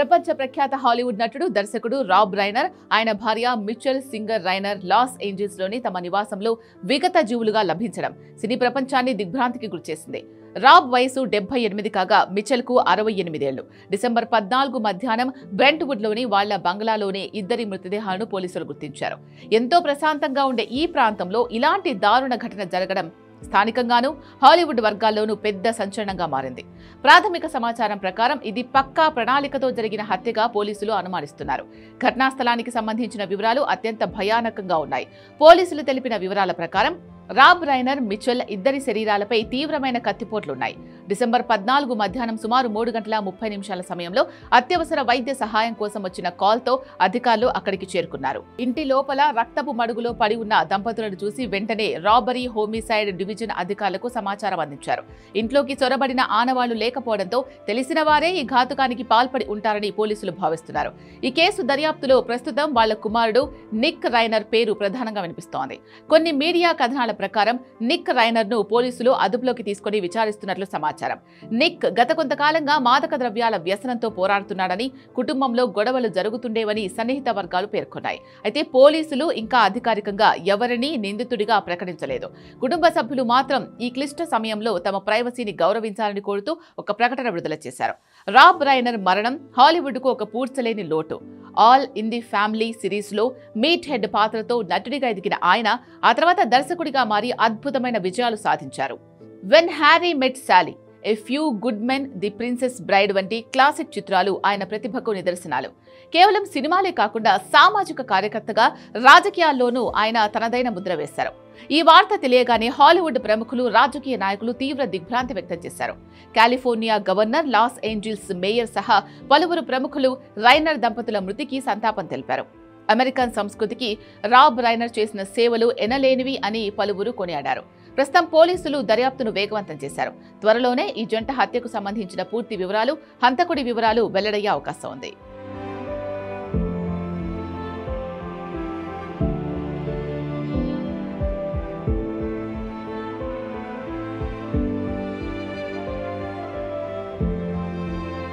ప్రపంచ ప్రఖ్యాత హాలీవుడ్ నటుడు, దర్శకుడు రాబ్ రైనర్, ఆయన భార్య మిచెల్ సింగర్ రైనర్ లాస్ ఏంజల్స్ లోని తమ నివాసంలో విగత జీవులుగా లభించడం సినీ ప్రపంచాన్ని దిగ్భ్రాంతికి గురిచేసింది. రాబ్ వయసు 78 కాగా మిచెల్ కు 68 ఏళ్లు. డిసెంబర్ 14 మధ్యాహ్నం బ్రెంట్వుడ్ లోని వాళ్ల బంగ్లాలోనే ఇద్దరి మృతదేహాలను పోలీసులు గుర్తించారు. ఎంతో ప్రశాంతంగా ఉండే ఈ ప్రాంతంలో ఇలాంటి దారుణ ఘటన జరగడం స్థానికంగానూ హాలీవుడ్ వర్గాల్లోనూ పెద్ద సంచలనంగా మారింది. ప్రాథమిక సమాచారం ప్రకారం ఇది పక్కా ప్రణాళికతో జరిగిన హత్యగా పోలీసులు అనుమానిస్తున్నారు. ఘటనా స్థలానికి సంబంధించిన వివరాలు అత్యంత భయానకంగా ఉన్నాయి. పోలీసులు తెలిపిన వివరాల ప్రకారం రాబ్ రైనర్, మిచెల్ ఇద్దరి శరీరాలపై తీవ్రమైన కత్తిపోట్లున్నాయి. డిసెంబర్ 14 మధ్యాహ్నం సుమారు 3:30 సమయంలో అత్యవసర వైద్య సహాయం కోసం వచ్చిన కాల్తో అధికారులు అక్కడికి చేరుకున్నారు. ఇంటి లోపల రక్తపు మడుగులో పడి ఉన్న దంపతులను చూసి వెంటనే రాబరీ హోమిసైడ్ డివిజన్ అధికారులకు సమాచారం అందించారు. ఇంట్లోకి చొరబడిన ఆనవాళ్లు లేకపోవడంతో తెలిసిన వారే ఈ ఘాతుకానికి పాల్పడి ఉంటారని పోలీసులు భావిస్తున్నారు. ఈ కేసు దర్యాప్తులో ప్రస్తుతం వాళ్ల కుమారుడు నిక్ రైనర్ పేరు ప్రధానంగా వినిపిస్తోంది. కొన్ని మీడియా కథనాల ప్రకారం నిక్ రైనర్ ను పోలీసులు అదుపులోకి తీసుకుని విచారిస్తున్నట్లు సమాచారం. నిక్ గత కొంతకాలంగా మాదక ద్రవ్యాల వ్యసనంతో పోరాడుతున్నాడని, కుటుంబంలో గొడవలు జరుగుతుండేవని సన్నిహిత వర్గాలు పేర్కొన్నాయి. అయితే పోలీసులు ఇంకా అధికారికంగా ఎవరినీ నిందితుడిగా ప్రకటించలేదు. కుటుంబ సభ్యులు మాత్రం ఈ క్లిష్ట సమయంలో తమ ప్రైవసీని గౌరవించాలని కోరుతూ ఒక ప్రకటన విడుదల చేశారు. రాబ్ రైనర్ మరణం హాలీవుడ్ కు ఒక పూడ్చలేని లోటు. All in the family series లో మీట్ హెడ్ పాత్రతో నటుడిగా ఎదిగిన ఆయన ఆ తర్వాత దర్శకుడిగా మారి అద్భుతమైన విజయాలు సాధించారు. When Harry met Sally, a few good men, the princess braid వంటి క్లాసిక్ చిత్రాలు ఆయన ప్రతిభకు నిదర్శనాలు. కేవలం సినిమాలే కాకుండా సామాజిక కార్యకర్తగా రాజకీయాల్లోనూ ఆయన తనదైన ముద్ర వేశారు. ఈ వార్త తెలియగానే హాలీవుడ్ ప్రముఖులు, రాజకీయ నాయకులు తీవ్ర దిగ్భ్రాంతి వ్యక్తం చేశారు. California governor, Los Angeles mayor సహా పలువురు ప్రముఖులు రైనర్ దంపతుల మృతికి సంతాపం తెలిపారు. అమెరికన్ సంస్కృతికి రాబ్ రైనర్ చేసిన సేవలు ఎనలేనివి అని పలువురు కొనియాడారు. ప్రస్తుతం పోలీసులు దర్యాప్తును వేగవంతం చేశారు. త్వరలోనే ఈ జంట హత్యకు సంబంధించిన పూర్తి వివరాలు, హంతకుడి వివరాలు వెల్లడయ్యే అవకాశం ఉంది.